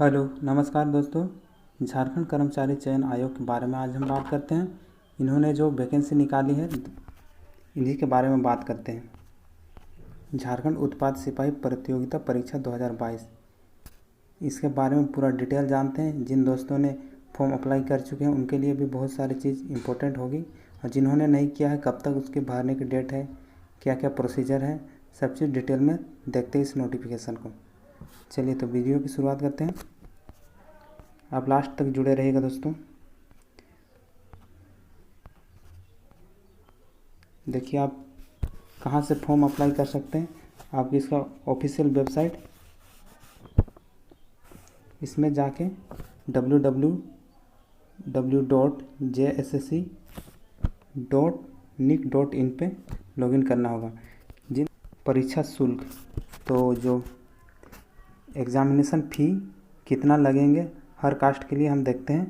Hello नमस्कार दोस्तों। झारखंड कर्मचारी चयन आयोग के बारे में आज हम बात करते हैं। इन्होंने जो वैकेंसी निकाली है इन्हीं के बारे में बात करते हैं। झारखंड उत्पाद सिपाही प्रतियोगिता परीक्षा 2022, इसके बारे में पूरा डिटेल जानते हैं। जिन दोस्तों ने फॉर्म अप्लाई कर चुके हैं उनके लिए भी बहुत सारी चीज़ इंपॉर्टेंट होगी, और जिन्होंने नहीं किया है कब तक उसके भरने की डेट है, क्या क्या प्रोसीजर है, सब चीज़ डिटेल में देखते हैं इस नोटिफिकेशन को। चलिए तो वीडियो की शुरुआत करते हैं। आप लास्ट तक जुड़े रहिएगा दोस्तों। देखिए आप कहाँ से फॉर्म अप्लाई कर सकते हैं। आप इसका ऑफिशियल वेबसाइट, इसमें जाके www.jssc.nic.in पे लॉगिन करना होगा। जिन परीक्षा शुल्क, तो जो एग्ज़ामिनेशन फ़ी कितना लगेंगे हर कास्ट के लिए हम देखते हैं।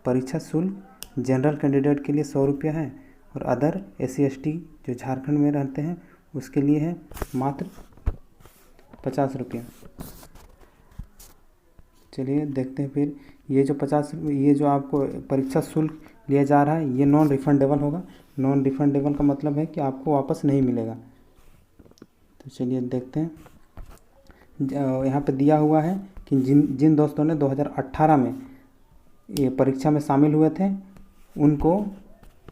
परीक्षा शुल्क जनरल कैंडिडेट के लिए 100 रुपया है, और अदर SC ST जो झारखंड में रहते हैं उसके लिए है मात्र 50 रुपया। चलिए देखते हैं फिर। ये जो 50, ये जो आपको परीक्षा शुल्क लिया जा रहा है ये नॉन रिफंडेबल होगा। नॉन रिफंडेबल का मतलब है कि आपको वापस नहीं मिलेगा। तो चलिए देखते हैं। यहाँ पे दिया हुआ है कि जिन दोस्तों ने 2018 में ये परीक्षा में शामिल हुए थे उनको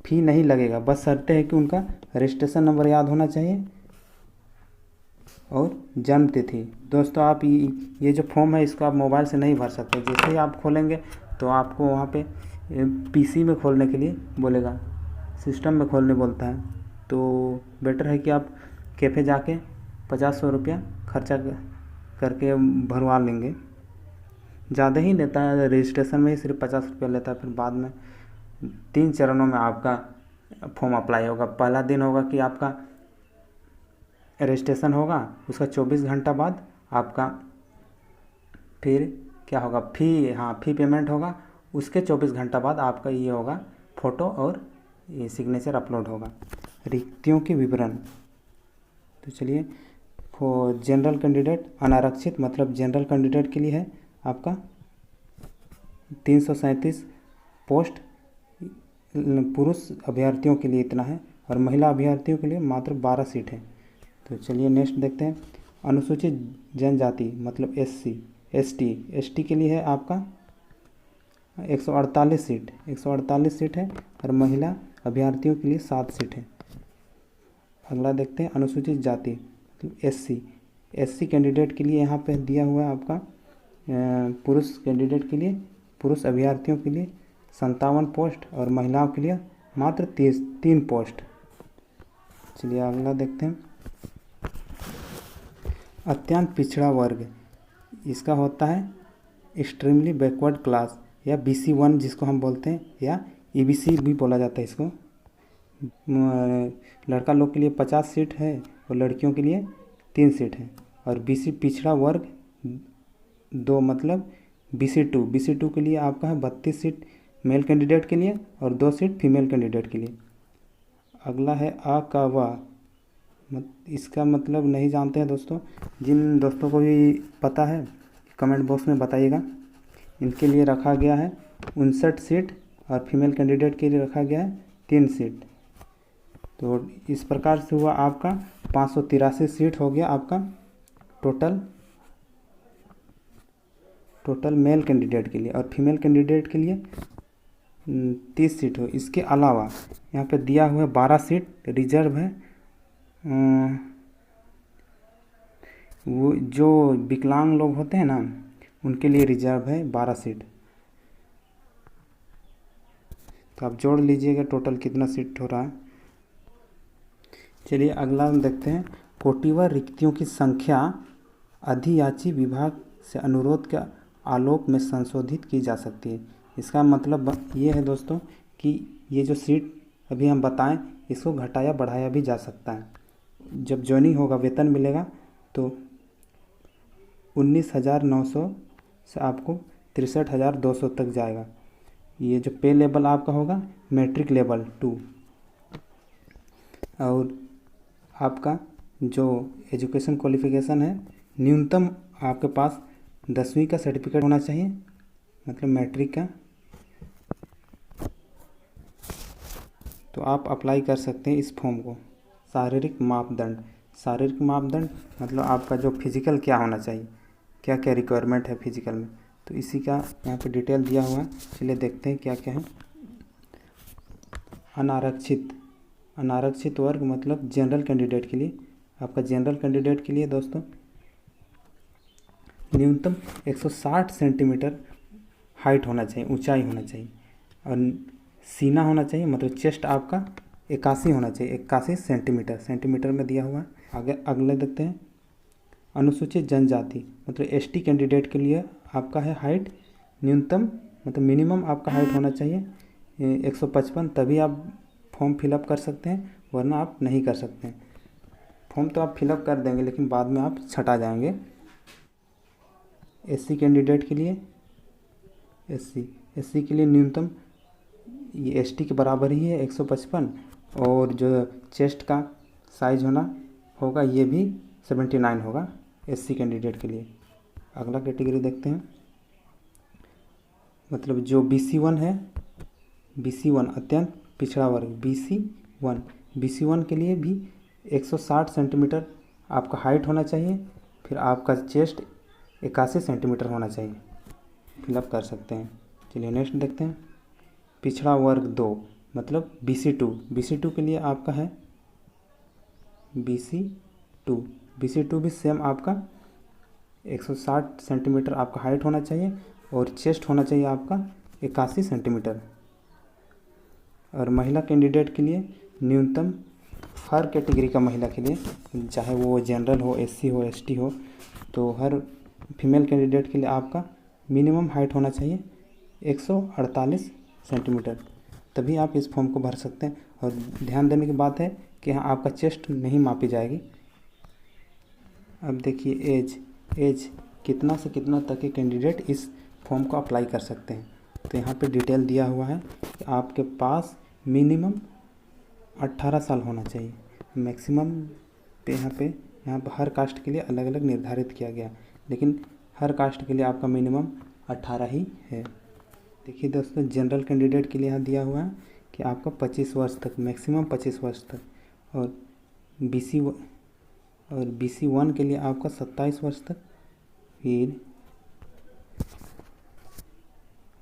फ़ी नहीं लगेगा, बस शर्त है कि उनका रजिस्ट्रेशन नंबर याद होना चाहिए और जन्म तिथि। दोस्तों आप ये जो फॉर्म है इसको आप मोबाइल से नहीं भर सकते। जैसे ही आप खोलेंगे तो आपको वहाँ पे PC में खोलने के लिए बोलेगा, सिस्टम में खोलने बोलता है। तो बेटर है कि आप कैफ़े जाके 50-100 रुपया खर्चा करके भरवा लेंगे। ज़्यादा ही लेता है, रजिस्ट्रेशन में ही सिर्फ 50 रुपया लेता है। फिर बाद में 3 चरणों में आपका फॉर्म अप्लाई होगा। पहला दिन होगा कि आपका रजिस्ट्रेशन होगा, उसका 24 घंटा बाद आपका फिर क्या होगा, फ़ी पेमेंट होगा। उसके 24 घंटा बाद आपका ये होगा फ़ोटो और ये सिग्नेचर अपलोड होगा। रिक्तियों के विवरण, तो चलिए जनरल कैंडिडेट अनारक्षित मतलब जनरल कैंडिडेट के लिए है आपका 337 पोस्ट, पुरुष अभ्यर्थियों के लिए इतना है, और महिला अभ्यर्थियों के लिए मात्र 12 सीट है। तो चलिए नेक्स्ट देखते हैं। अनुसूचित जनजाति मतलब SC ST के लिए है आपका 148 सीट है, और महिला अभ्यर्थियों के लिए 7 सीट है। अगला देखते हैं अनुसूचित जाति मतलब SC कैंडिडेट के लिए यहाँ पे दिया हुआ है आपका पुरुष कैंडिडेट के लिए, पुरुष अभ्यर्थियों के लिए 57 पोस्ट, और महिलाओं के लिए मात्र 3 पोस्ट। चलिए अगला देखते हैं। अत्यंत पिछड़ा वर्ग, इसका होता है एक्सट्रीमली बैकवर्ड क्लास या BC1 जिसको हम बोलते हैं, या EBC भी बोला जाता है इसको। लड़का लोग के लिए 50 सीट है और लड़कियों के लिए 3 सीट है। और BC पिछड़ा वर्ग 2 मतलब BC2 के लिए आपका है 32 सीट मेल कैंडिडेट के लिए और 2 सीट फीमेल कैंडिडेट के लिए। अगला है अकवा, इसका मतलब नहीं जानते हैं दोस्तों। जिन दोस्तों को भी पता है कमेंट बॉक्स में बताइएगा। इनके लिए रखा गया है 59 सीट, और फीमेल कैंडिडेट के लिए रखा गया है 3 सीट। तो इस प्रकार से हुआ आपका 583 सीट हो गया आपका टोटल मेल कैंडिडेट के लिए, और फीमेल कैंडिडेट के लिए 30 सीट हो। इसके अलावा यहाँ पे दिया हुआ है 12 सीट रिजर्व है। वो जो विकलांग लोग होते हैं ना उनके लिए रिजर्व है 12 सीट। तो आप जोड़ लीजिएगा टोटल कितना सीट हो रहा है। चलिए अगला हम देखते हैं। कोटिवर रिक्तियों की संख्या अधियाची विभाग से अनुरोध के आलोक में संशोधित की जा सकती है। इसका मतलब ये है दोस्तों कि ये जो सीट अभी हम बताएं इसको घटाया बढ़ाया भी जा सकता है। जब ज्वाइनिंग होगा वेतन मिलेगा तो 19,900 से आपको 63,200 तक जाएगा। ये जो पे लेवल आपका होगा मैट्रिक लेवल 2, और आपका जो एजुकेशन क्वालिफिकेशन है न्यूनतम आपके पास 10वीं का सर्टिफिकेट होना चाहिए, मतलब मैट्रिक का। तो आप अप्लाई कर सकते हैं इस फॉर्म को। शारीरिक मापदंड, शारीरिक मापदंड मतलब आपका जो फिजिकल क्या होना चाहिए, क्या क्या रिक्वायरमेंट है फिजिकल में, तो इसी का यहाँ पे डिटेल दिया हुआ है। चलिए देखते हैं क्या क्या है। अनारक्षित, अनारक्षित वर्ग मतलब जनरल कैंडिडेट के लिए, आपका जनरल कैंडिडेट के लिए दोस्तों न्यूनतम 160 सेंटीमीटर हाइट होना चाहिए, ऊंचाई होना चाहिए, और सीना होना चाहिए, मतलब चेस्ट आपका 81 होना चाहिए, 81 सेंटीमीटर, सेंटीमीटर में दिया हुआ है। आगे अगले देखते हैं। अनुसूचित जनजाति मतलब एसटी कैंडिडेट के लिए आपका है हाइट न्यूनतम, मतलब मिनिमम आपका हाइट होना चाहिए 155, तभी आप फॉर्म फिलअप कर सकते हैं, वरना आप नहीं कर सकते हैं। फॉर्म तो आप फिलअप कर देंगे लेकिन बाद में आप छटा जाएंगे। एससी कैंडिडेट के लिए, एससी के लिए न्यूनतम ये एसटी के बराबर ही है 155, और जो चेस्ट का साइज होगा ये भी 79 होगा एससी कैंडिडेट के लिए। अगला कैटेगरी देखते हैं, मतलब जो BC1 है, BC1 अत्यंत पिछड़ा वर्ग, BC1 के लिए भी 160 सेंटीमीटर आपका हाइट होना चाहिए, फिर आपका चेस्ट 81 सेंटीमीटर होना चाहिए, फिलअप कर सकते हैं। चलिए नेक्स्ट देखते हैं। पिछड़ा वर्ग 2 मतलब BC2 के लिए आपका है BC2 भी सेम आपका 160 सेंटीमीटर आपका हाइट होना चाहिए, और चेस्ट होना चाहिए आपका 81 सेंटीमीटर। और महिला कैंडिडेट के लिए न्यूनतम, हर कैटेगरी का महिला के लिए, चाहे वो जनरल हो, एससी हो, एसटी हो, तो हर फीमेल कैंडिडेट के लिए आपका मिनिमम हाइट होना चाहिए 148 सेंटीमीटर, तभी आप इस फॉर्म को भर सकते हैं। और ध्यान देने की बात है कि यहाँ आपका चेस्ट नहीं मापी जाएगी। अब देखिए एज कितना से कितना तक के कैंडिडेट इस फॉर्म को अप्लाई कर सकते हैं, तो यहाँ पे डिटेल दिया हुआ है कि आपके पास मिनिमम 18 साल होना चाहिए, मैक्सिमम पे यहाँ पे हर कास्ट के लिए अलग अलग निर्धारित किया गया, लेकिन हर कास्ट के लिए आपका मिनिमम 18 ही है। देखिए दोस्तों, जनरल कैंडिडेट के लिए यहाँ दिया हुआ है कि आपका 25 वर्ष तक, मैक्सिमम 25 वर्ष तक, और BC1 के लिए आपका 27 वर्ष तक। फिर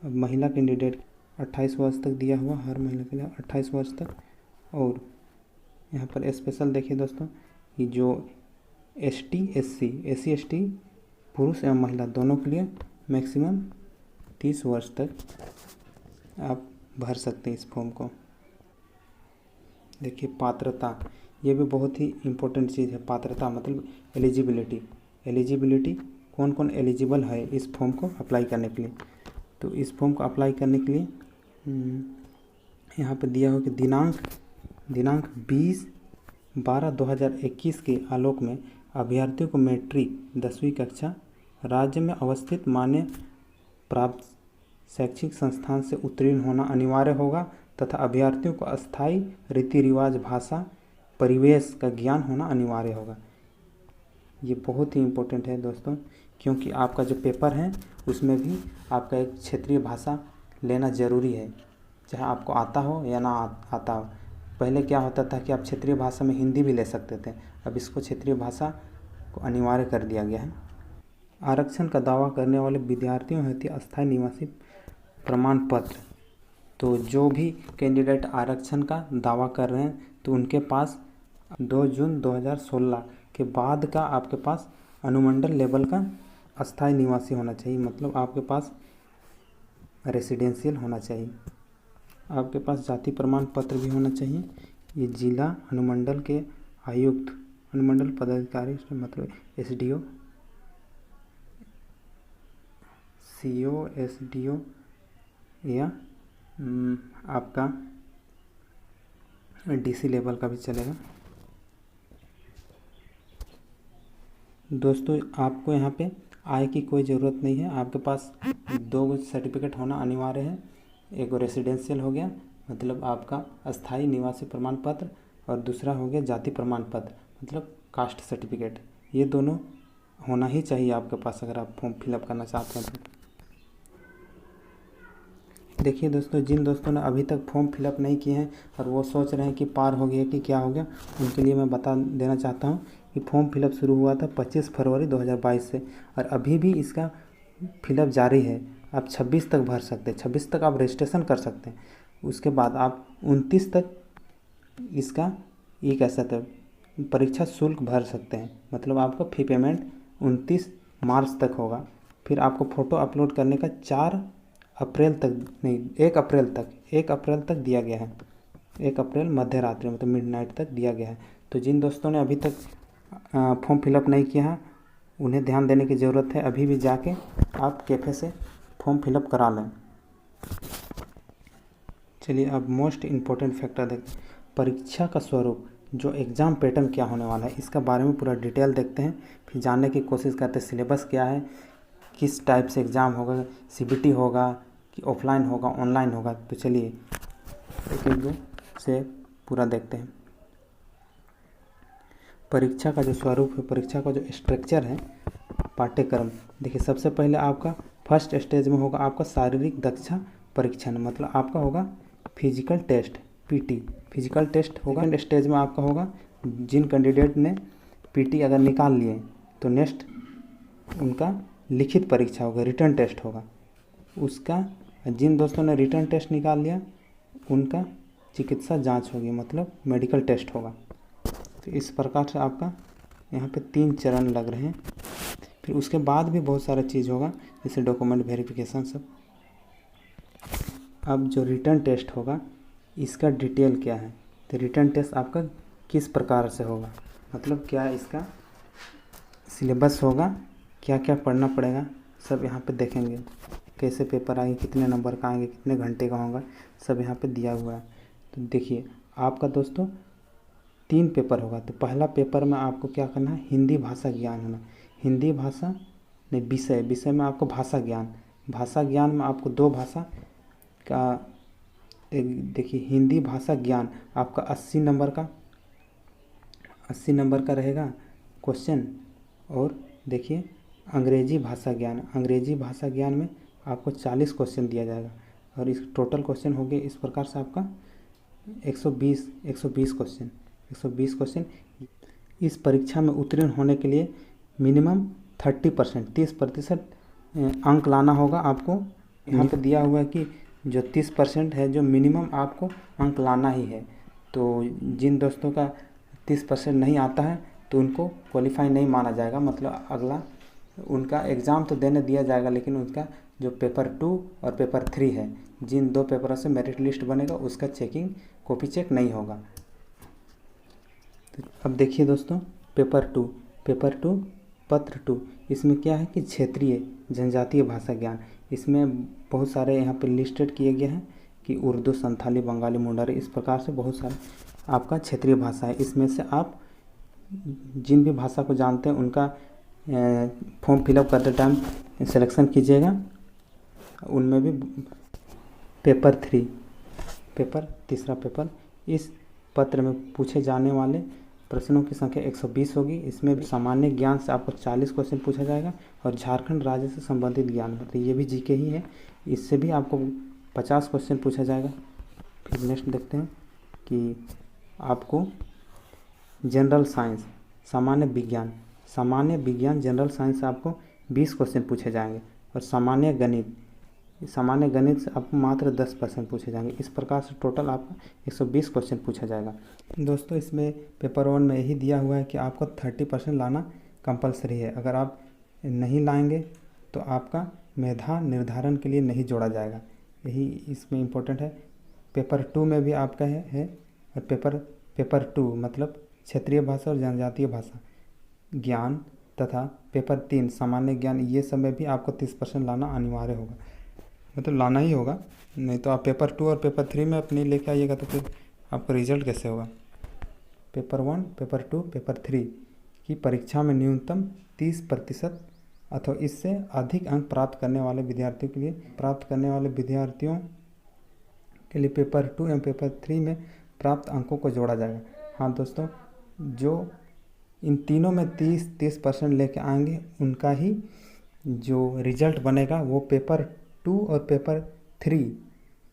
अब महिला कैंडिडेट 28 वर्ष तक दिया हुआ, हर महिला के लिए 28 वर्ष तक। और यहाँ पर स्पेशल देखिए दोस्तों कि जो ST SC ST पुरुष एवं महिला दोनों के लिए मैक्सिमम 30 वर्ष तक आप भर सकते हैं इस फॉर्म को। देखिए पात्रता, ये भी बहुत ही इम्पोर्टेंट चीज़ है। पात्रता मतलब एलिजिबिलिटी, कौन कौन एलिजिबल है इस फॉर्म को अप्लाई करने के लिए। तो इस फॉर्म को अप्लाई करने के लिए यहाँ पे दिया हो कि दिनांक 20/12/2021 के आलोक में अभ्यर्थियों को मैट्रिक 10वीं कक्षा राज्य में अवस्थित मान्य प्राप्त शैक्षिक संस्थान से उत्तीर्ण होना अनिवार्य होगा, तथा अभ्यर्थियों को अस्थायी रीति रिवाज, भाषा, परिवेश का ज्ञान होना अनिवार्य होगा। ये बहुत ही इम्पोर्टेंट है दोस्तों, क्योंकि आपका जो पेपर है उसमें भी आपका एक क्षेत्रीय भाषा लेना ज़रूरी है, चाहे आपको आता हो या ना आता हो। पहले क्या होता था कि आप क्षेत्रीय भाषा में हिंदी भी ले सकते थे, अब इसको क्षेत्रीय भाषा को अनिवार्य कर दिया गया है। आरक्षण का दावा करने वाले विद्यार्थियों हेतु अस्थायी निवासी प्रमाण पत्र, तो जो भी कैंडिडेट आरक्षण का दावा कर रहे हैं तो उनके पास 2 जून 2016 के बाद का आपके पास अनुमंडल लेवल का अस्थायी निवासी होना चाहिए, मतलब आपके पास रेसिडेंशियल होना चाहिए। आपके पास जाति प्रमाण पत्र भी होना चाहिए। ये जिला अनुमंडल के आयुक्त, अनुमंडल पदाधिकारी मतलब SDO, CO, SDO या आपका DC लेवल का भी चलेगा। दोस्तों आपको यहाँ पे आय की कोई ज़रूरत नहीं है, आपके पास 2 सर्टिफिकेट होना अनिवार्य है। एक रेसिडेंशियल हो गया, मतलब आपका अस्थायी निवासी प्रमाण पत्र, और दूसरा हो गया जाति प्रमाण पत्र मतलब कास्ट सर्टिफिकेट। ये दोनों होना ही चाहिए आपके पास अगर आप फॉर्म फिलअप करना चाहते हैं तो। देखिए दोस्तों, जिन दोस्तों ने अभी तक फॉर्म फिलअप नहीं किए हैं और वो सोच रहे हैं कि पार हो गया कि क्या हो गया, उनके लिए मैं बता देना चाहता हूँ कि फॉर्म फिलअप शुरू हुआ था 25 फरवरी 2022 से और अभी भी इसका फिलअप जारी है। आप 26 तक भर सकते हैं, 26 तक आप रजिस्ट्रेशन कर सकते हैं। उसके बाद आप 29 तक इसका ये कह सकते हैं परीक्षा शुल्क भर सकते हैं। मतलब आपका फ़ी पेमेंट 29 मार्च तक होगा। फिर आपको फ़ोटो अपलोड करने का 4 अप्रैल तक नहीं 1 अप्रैल तक दिया गया है। 1 अप्रैल मध्य रात्रि मतलब मिडनाइट तक दिया गया है। तो जिन दोस्तों ने अभी तक फॉर्म फिलअप नहीं किया है उन्हें ध्यान देने की ज़रूरत है। अभी भी जाके आप कैफ़े से फॉर्म फिलअप करा लें। चलिए अब मोस्ट इम्पोर्टेंट फैक्टर देखते हैं, परीक्षा का स्वरूप, जो एग्ज़ाम पैटर्न क्या होने वाला है इसका बारे में पूरा डिटेल देखते हैं। फिर जानने की कोशिश करते हैं सिलेबस क्या है, किस टाइप से एग्ज़ाम होगा, सीबीटी होगा कि ऑफलाइन होगा ऑनलाइन होगा। तो चलिए एक एक दो से पूरा देखते हैं। परीक्षा का जो स्वरूप है, परीक्षा का जो स्ट्रक्चर है, पाठ्यक्रम देखिए, सबसे पहले आपका फर्स्ट स्टेज में होगा आपका शारीरिक दक्षता परीक्षण, मतलब आपका होगा physical test PT, physical test होगा। सेकंड स्टेज में आपका होगा जिन कैंडिडेट ने पीटी अगर निकाल लिए तो नेक्स्ट उनका लिखित परीक्षा होगा, रिटर्न टेस्ट होगा उसका। जिन दोस्तों ने रिटर्न टेस्ट निकाल लिया उनका चिकित्सा जांच होगी, मतलब मेडिकल टेस्ट होगा। तो इस प्रकार से आपका यहाँ पे 3 चरण लग रहे हैं। फिर उसके बाद भी बहुत सारा चीज़ होगा जैसे डॉक्यूमेंट वेरिफिकेशन सब। अब जो रिटर्न टेस्ट होगा इसका डिटेल क्या है, तो रिटर्न टेस्ट आपका किस प्रकार से होगा, मतलब क्या इसका सिलेबस होगा, क्या क्या पढ़ना पड़ेगा, सब यहाँ पे देखेंगे। कैसे पेपर आएंगे, कितने नंबर का आएंगे, कितने घंटे का होगा, सब यहाँ पे दिया हुआ है। तो देखिए आपका दोस्तों 3 पेपर होगा। तो पहला पेपर में आपको क्या करना है, हिंदी भाषा ज्ञान होना, हिंदी भाषा नहीं विषय में आपको भाषा ज्ञान में आपको 2 भाषा का देखिए हिंदी भाषा ज्ञान आपका 80 नंबर का रहेगा क्वेश्चन। और देखिए अंग्रेजी भाषा ज्ञान में आपको 40 क्वेश्चन दिया जाएगा और इस टोटल क्वेश्चन हो गए इस प्रकार से आपका 120 क्वेश्चन। इस परीक्षा में उत्तीर्ण होने के लिए मिनिमम 30% अंक लाना होगा आपको। यहाँ पे दिया हुआ है कि जो 30% है जो मिनिमम आपको अंक लाना ही है। तो जिन दोस्तों का 30% नहीं आता है तो उनको क्वालिफाई नहीं माना जाएगा, मतलब अगला उनका एग्ज़ाम तो देने दिया जाएगा लेकिन उनका जो पेपर 2 और पेपर 3 है, जिन 2 पेपरों से मेरिट लिस्ट बनेगा उसका चेकिंग कॉपी चेक नहीं होगा। तो अब देखिए दोस्तों पेपर 2 पत्र 2, इसमें क्या है कि क्षेत्रीय जनजातीय भाषा ज्ञान, इसमें बहुत सारे यहाँ पे लिस्टेड किए गए हैं कि उर्दू, संथाली, बंगाली, मुंडारी, इस प्रकार से बहुत सारे आपका क्षेत्रीय भाषा है। इसमें से आप जिन भी भाषा को जानते हैं उनका फॉर्म फिलअप करते टाइम सिलेक्शन कीजिएगा। उनमें भी तीसरा पेपर, इस पत्र में पूछे जाने वाले प्रश्नों की संख्या 120 होगी। इसमें भी सामान्य ज्ञान से आपको 40 क्वेश्चन पूछा जाएगा और झारखंड राज्य से संबंधित ज्ञान, तो ये भी जीके ही है, इससे भी आपको 50 क्वेश्चन पूछा जाएगा। फिर नेक्स्ट देखते हैं कि आपको जनरल साइंस, सामान्य विज्ञान जनरल साइंस से आपको 20 क्वेश्चन पूछे जाएंगे और सामान्य गणित से आपको मात्र 10% पूछे जाएंगे। इस प्रकार से टोटल आपका 120 क्वेश्चन पूछा जाएगा। दोस्तों इसमें पेपर 1 में यही दिया हुआ है कि आपको 30% लाना कंपलसरी है। अगर आप नहीं लाएंगे तो आपका मेधा निर्धारण के लिए नहीं जोड़ा जाएगा, यही इसमें इम्पोर्टेंट है। पेपर 2 में भी आपका है और पेपर 2 मतलब क्षेत्रीय भाषा और जनजातीय भाषा ज्ञान तथा पेपर 3 सामान्य ज्ञान, ये सब में भी आपको 30% लाना अनिवार्य होगा, मतलब लाना ही होगा। नहीं तो आप पेपर 2 और पेपर 3 में अपनी लेके आइएगा तो फिर आपका रिजल्ट कैसे होगा। पेपर 1, पेपर 2, पेपर 3 की परीक्षा में न्यूनतम 30% अथवा इससे अधिक अंक प्राप्त करने वाले विद्यार्थियों के लिए पेपर 2 एवं पेपर 3 में प्राप्त अंकों को जोड़ा जाएगा। हाँ दोस्तों, जो इन तीनों में 30% लेके आएंगे, उनका ही जो रिजल्ट बनेगा वो पेपर 2 और पेपर 3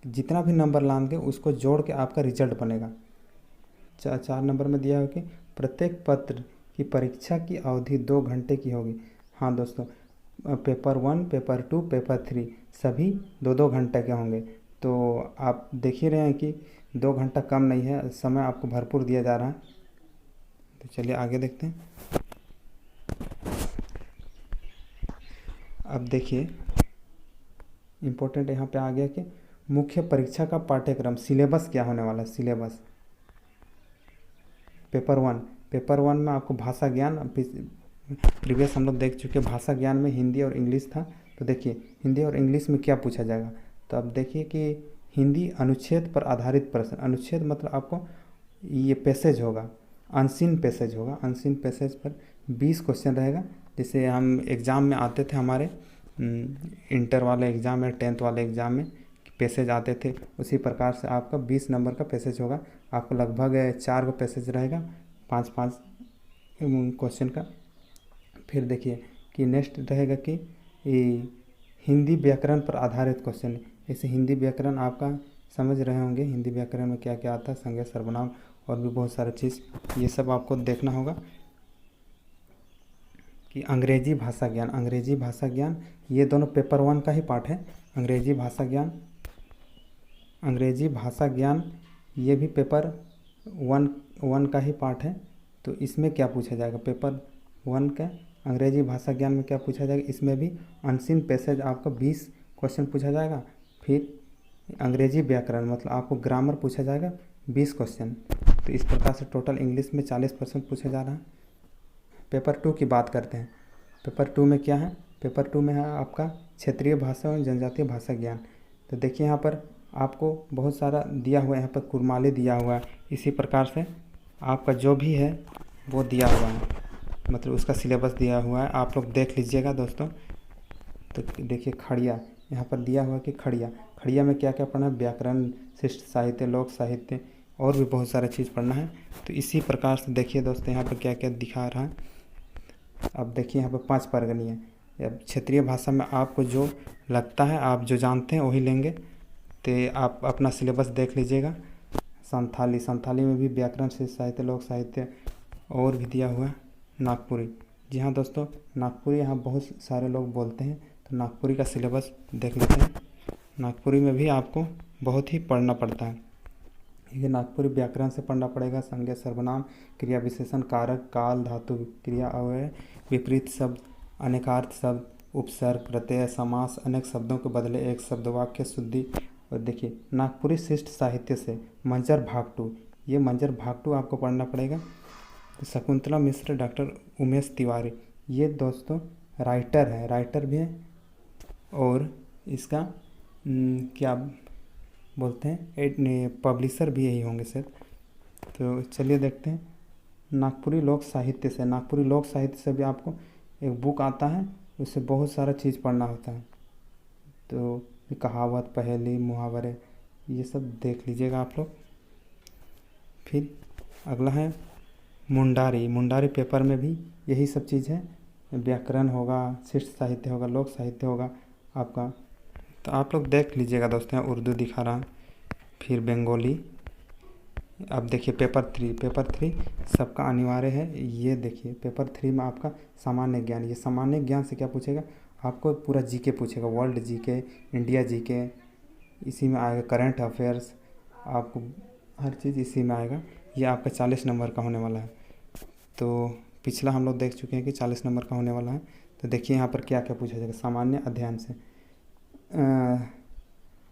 जितना भी नंबर लाएंगे उसको जोड़ के आपका रिजल्ट बनेगा। 4 नंबर में दिया है कि प्रत्येक पत्र की परीक्षा की अवधि 2 घंटे की होगी। हाँ दोस्तों, पेपर 1, पेपर 2, पेपर 3 सभी 2-2 घंटे के होंगे। तो आप देख ही रहे हैं कि 2 घंटा कम नहीं है, समय आपको भरपूर दिया जा रहा है। तो चलिए आगे देखते हैं। अब देखिए इम्पोर्टेंट यहाँ पे आ गया कि मुख्य परीक्षा का पाठ्यक्रम, सिलेबस क्या होने वाला है। सिलेबस पेपर 1 में आपको भाषा ज्ञान, प्रीवियस हम लोग देख चुके, भाषा ज्ञान में हिंदी और इंग्लिश था। तो देखिए हिंदी और इंग्लिश में क्या पूछा जाएगा। तो अब देखिए कि हिंदी अनुच्छेद पर आधारित प्रश्न, अनुच्छेद मतलब आपको ये पैसेज होगा, अनसीन पैसेज होगा। अनसीन पैसेज पर 20 क्वेश्चन रहेगा। जैसे हम एग्ज़ाम में आते थे, हमारे इंटर वाले एग्ज़ाम में, 10th वाले एग्ज़ाम में पैसेज आते थे, उसी प्रकार से आपका 20 नंबर का पैसेज होगा। आपको लगभग 4 गो पैसेज रहेगा, 5-5 क्वेश्चन का। फिर देखिए कि नेक्स्ट रहेगा कि हिंदी व्याकरण पर आधारित क्वेश्चन। जैसे हिंदी व्याकरण आपका समझ रहे होंगे, हिंदी व्याकरण में क्या क्या आता है, संज्ञा, सर्वनाम और भी बहुत सारा चीज़, ये सब आपको देखना होगा। कि अंग्रेजी भाषा ज्ञान ये दोनों पेपर 1 का ही पार्ट है। अंग्रेजी भाषा ज्ञान ये भी पेपर 1 का ही पार्ट है। तो इसमें क्या पूछा जाएगा, पेपर 1 का अंग्रेजी भाषा ज्ञान में क्या पूछा जाएगा, इसमें भी अनसीन पैसेज आपका 20 क्वेश्चन पूछा जाएगा। फिर अंग्रेजी व्याकरण मतलब आपको ग्रामर पूछा जाएगा 20 क्वेश्चन। तो इस प्रकार से टोटल इंग्लिश में 40% पूछा जा रहा है। पेपर 2 की बात करते हैं। पेपर 2 में क्या है, पेपर 2 में है आपका क्षेत्रीय भाषा और जनजातीय भाषा ज्ञान। तो देखिए यहाँ पर आपको बहुत सारा दिया हुआ है, यहाँ पर कुरमाली दिया हुआ है। इसी प्रकार से आपका जो भी है वो दिया हुआ है, मतलब उसका सिलेबस दिया हुआ है, आप लोग देख लीजिएगा दोस्तों। तो देखिए खड़िया, यहाँ पर दिया हुआ है कि खड़िया में क्या क्या पढ़ना है, व्याकरण, शिष्ट साहित्य, लोक साहित्य और भी बहुत सारा चीज़ पढ़ना है। तो इसी प्रकार से देखिए दोस्तों यहाँ पर क्या क्या दिखा रहा है। अब देखिए यहाँ पर 5 परगनी है। अब क्षेत्रीय भाषा में आपको जो लगता है, आप जो जानते हैं वही लेंगे। तो आप अपना सिलेबस देख लीजिएगा। संथाली में भी व्याकरण, शिष्ट साहित्य, लोक साहित्य और भी दिया हुआ है। नागपुरी, जी हाँ दोस्तों, नागपुरी यहाँ बहुत सारे लोग बोलते हैं। तो नागपुरी का सिलेबस देख लेते हैं। नागपुरी में भी आपको बहुत ही पढ़ना पड़ता है। ये नागपुरी व्याकरण से पढ़ना पड़ेगा। संज्ञा, सर्वनाम, क्रिया विशेषण, कारक, काल, धातु, क्रिया, अव्यय, विपरीत शब्द, अनेकार्थ शब्द, उपसर्ग, प्रत्यय, समास, अनेक शब्दों के बदले एक शब्द, वाक्य शुद्धि। और देखिए नागपुरी शिष्ट साहित्य से मंजर भाग 2, ये मंजर भाग 2 आपको पढ़ना पड़ेगा। तो शकुंतला मिश्र, डॉक्टर उमेश तिवारी, ये दोस्तों राइटर भी हैं और इसका क्या बोलते हैं, पब्लिशर भी यही होंगे सर। तो चलिए देखते हैं। नागपुरी लोक साहित्य से भी आपको एक बुक आता है, उससे बहुत सारा चीज़ पढ़ना होता है। तो कहावत, पहेली, मुहावरे, ये सब देख लीजिएगा आप लोग। फिर अगला है मुंडारी पेपर में भी यही सब चीज़ है। व्याकरण होगा, शिष्ट साहित्य होगा, लोक साहित्य होगा आपका। तो आप लोग देख लीजिएगा दोस्तों, उर्दू दिखा रहा। फिर बंगाली। अब देखिए पेपर 3 सबका अनिवार्य है। ये देखिए पेपर 3 में आपका सामान्य ज्ञान, ये सामान्य ज्ञान से क्या पूछेगा, आपको पूरा जीके पूछेगा, वर्ल्ड जीके, इंडिया जीके, इसी में आएगा। करंट अफेयर्स, आपको हर चीज़ इसी में आएगा। ये आपका 40 नंबर का होने वाला है। तो पिछला हम लोग देख चुके हैं कि 40 नंबर का होने वाला है। तो देखिए यहाँ पर क्या क्या पूछा जाएगा। सामान्य अध्ययन से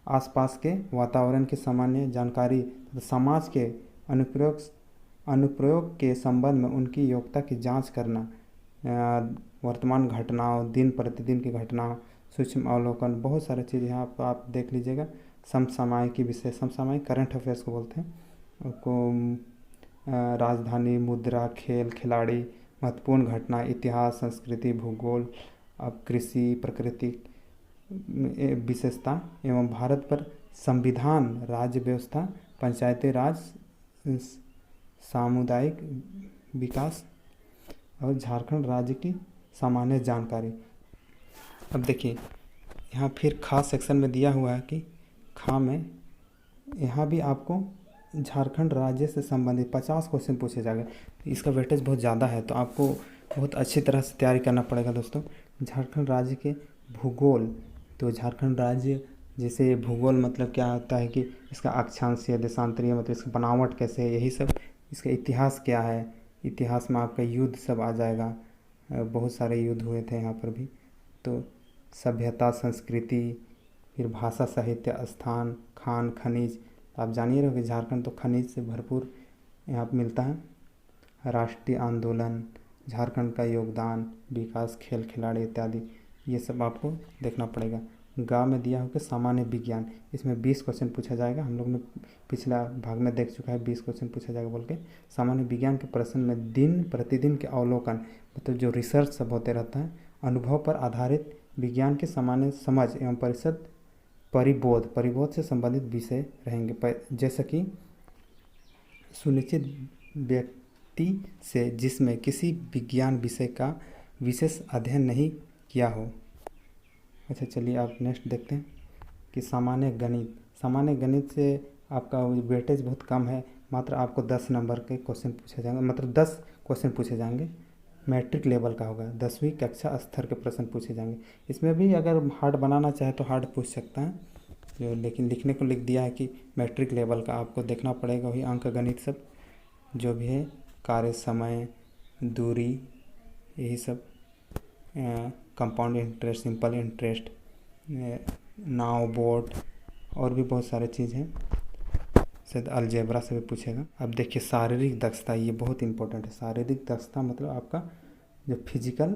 आसपास के वातावरण की सामान्य जानकारी, तो समाज के अनुप्रयोग के संबंध में उनकी योग्यता की जांच करना, वर्तमान घटनाओं, दिन प्रतिदिन की घटनाओं, सूक्ष्म अवलोकन, बहुत सारी चीज़ यहाँ पर आप देख लीजिएगा। समसामयिक विषय, समसामयिक करंट अफेयर्स को बोलते हैं को। राजधानी, मुद्रा, खेल, खिलाड़ी, महत्वपूर्ण घटना, इतिहास, संस्कृति, भूगोल, अब कृषि, प्रकृति विशेषता एवं भारत पर संविधान, राज्य व्यवस्था, पंचायती राज, सामुदायिक विकास, और झारखंड राज्य की सामान्य जानकारी। अब देखिए यहाँ फिर खास सेक्शन में दिया हुआ है कि खा में यहाँ भी आपको झारखंड राज्य से संबंधित 50 क्वेश्चन पूछे जाएंगे। इसका वेटेज बहुत ज़्यादा है, तो आपको बहुत अच्छी तरह से तैयारी करना पड़ेगा दोस्तों। झारखंड राज्य के भूगोल, तो झारखंड राज्य जैसे भूगोल मतलब क्या होता है कि इसका अक्षांशीय देशांतरीय मतलब इसकी बनावट कैसे है, यही सब। इसका इतिहास क्या है, इतिहास में आपका युद्ध सब आ जाएगा, बहुत सारे युद्ध हुए थे यहाँ पर भी। तो सभ्यता संस्कृति, फिर भाषा साहित्य स्थान खान खनिज, आप जानिए रहो कि झारखंड तो खनिज से भरपूर यहाँ पर मिलता है। राष्ट्रीय आंदोलन, झारखंड का योगदान, विकास, खेल खिलाड़ी इत्यादि, ये सब आपको देखना पड़ेगा। गाँव में दिया हो कि सामान्य विज्ञान, इसमें 20 क्वेश्चन पूछा जाएगा। हम लोग ने पिछला भाग में देख चुका है 20 क्वेश्चन पूछा जाएगा बोल के। सामान्य विज्ञान के प्रश्न में दिन प्रतिदिन के अवलोकन, मतलब जो रिसर्च सब होते रहता है, अनुभव पर आधारित विज्ञान के सामान्य समझ एवं परिषद परिबोध से संबंधित विषय रहेंगे। जैसे कि सुनिश्चित व्यक्ति से जिसमें किसी विज्ञान विषय का विशेष अध्ययन नहीं किया हो। अच्छा चलिए आप नेक्स्ट देखते हैं कि सामान्य गणित से आपका वेटेज बहुत कम है, मात्र आपको 10 नंबर के क्वेश्चन पूछे जाएंगे, मतलब 10 क्वेश्चन पूछे जाएंगे। मैट्रिक लेवल का होगा, 10वीं कक्षा स्तर के प्रश्न पूछे जाएंगे। इसमें भी अगर हार्ड बनाना चाहे तो हार्ड पूछ सकता है, जो लेकिन लिखने को लिख दिया है कि मैट्रिक लेवल का आपको देखना पड़ेगा। वही अंक गणित सब जो भी है, कार्य समय, दूरी, यही सब, कंपाउंड इंटरेस्ट, सिंपल इंटरेस्ट, नाव बोट, और भी बहुत सारे चीज़ हैं। शायद अलजेब्रा से भी पूछेगा। अब देखिए शारीरिक दक्षता, ये बहुत इंपॉर्टेंट है। शारीरिक दक्षता मतलब आपका जो फिजिकल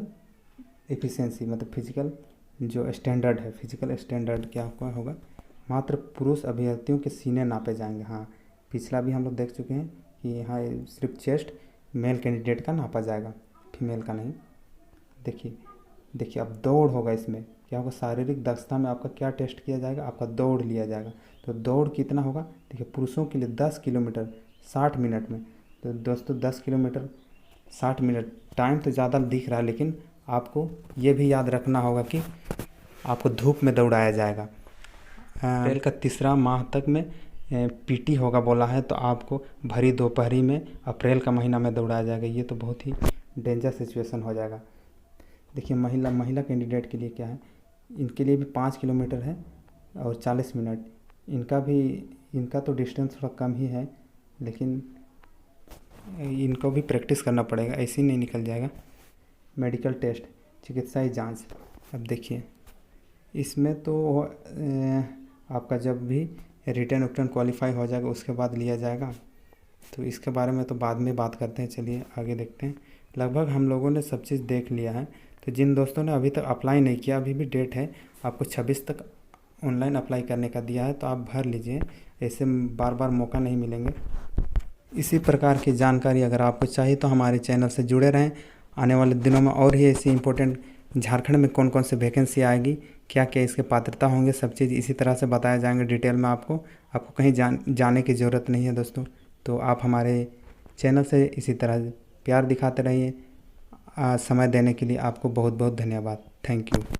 एफिशिएंसी, मतलब फिजिकल जो स्टैंडर्ड है, फिजिकल स्टैंडर्ड क्या आपका होगा। मात्र पुरुष अभ्यर्थियों के सीने नापे जाएंगे। हाँ, पिछला भी हम लोग देख चुके हैं कि यहाँ सिर्फ चेस्ट मेल कैंडिडेट का नापा जाएगा, फीमेल का नहीं। देखिए अब दौड़ होगा, इसमें क्या होगा, शारीरिक दक्षता में आपका क्या टेस्ट किया जाएगा, आपका दौड़ लिया जाएगा। तो दौड़ कितना होगा, देखिए पुरुषों के लिए 10 किलोमीटर 60 मिनट में। तो दोस्तों 10 किलोमीटर 60 मिनट, टाइम तो ज़्यादा दिख रहा है, लेकिन आपको ये भी याद रखना होगा कि आपको धूप में दौड़ाया जाएगा। अप्रैल का तीसरा माह तक में पीटी होगा बोला है, तो आपको भरी दोपहरी में अप्रैल का महीना में दौड़ाया जाएगा। ये तो बहुत ही डेंजर सिचुएशन हो जाएगा। देखिए महिला कैंडिडेट के लिए क्या है, इनके लिए भी 5 किलोमीटर है और 40 मिनट। इनका तो डिस्टेंस थोड़ा कम ही है, लेकिन इनको भी प्रैक्टिस करना पड़ेगा, ऐसे ही नहीं निकल जाएगा। मेडिकल टेस्ट, चिकित्साई जांच। अब देखिए इसमें तो आपका जब भी रिटर्न क्वालिफाई हो जाएगा उसके बाद लिया जाएगा, तो इसके बारे में तो बाद में बात करते हैं। चलिए आगे देखते हैं। लगभग हम लोगों ने सब चीज़ देख लिया है। तो जिन दोस्तों ने अभी तक अप्लाई नहीं किया, अभी भी डेट है, आपको 26 तक ऑनलाइन अप्लाई करने का दिया है, तो आप भर लीजिए, ऐसे बार बार मौका नहीं मिलेंगे। इसी प्रकार की जानकारी अगर आपको चाहिए तो हमारे चैनल से जुड़े रहें। आने वाले दिनों में और ही ऐसी इंपॉर्टेंट, झारखंड में कौन कौन से वैकेंसी आएगी, क्या क्या इसके पात्रता होंगे, सब चीज़ इसी तरह से बताया जाएंगे डिटेल में। आपको कहीं जाने की ज़रूरत नहीं है दोस्तों। तो आप हमारे चैनल से इसी तरह प्यार दिखाते रहिए। समय देने के लिए आपको बहुत बहुत धन्यवाद। Thank you.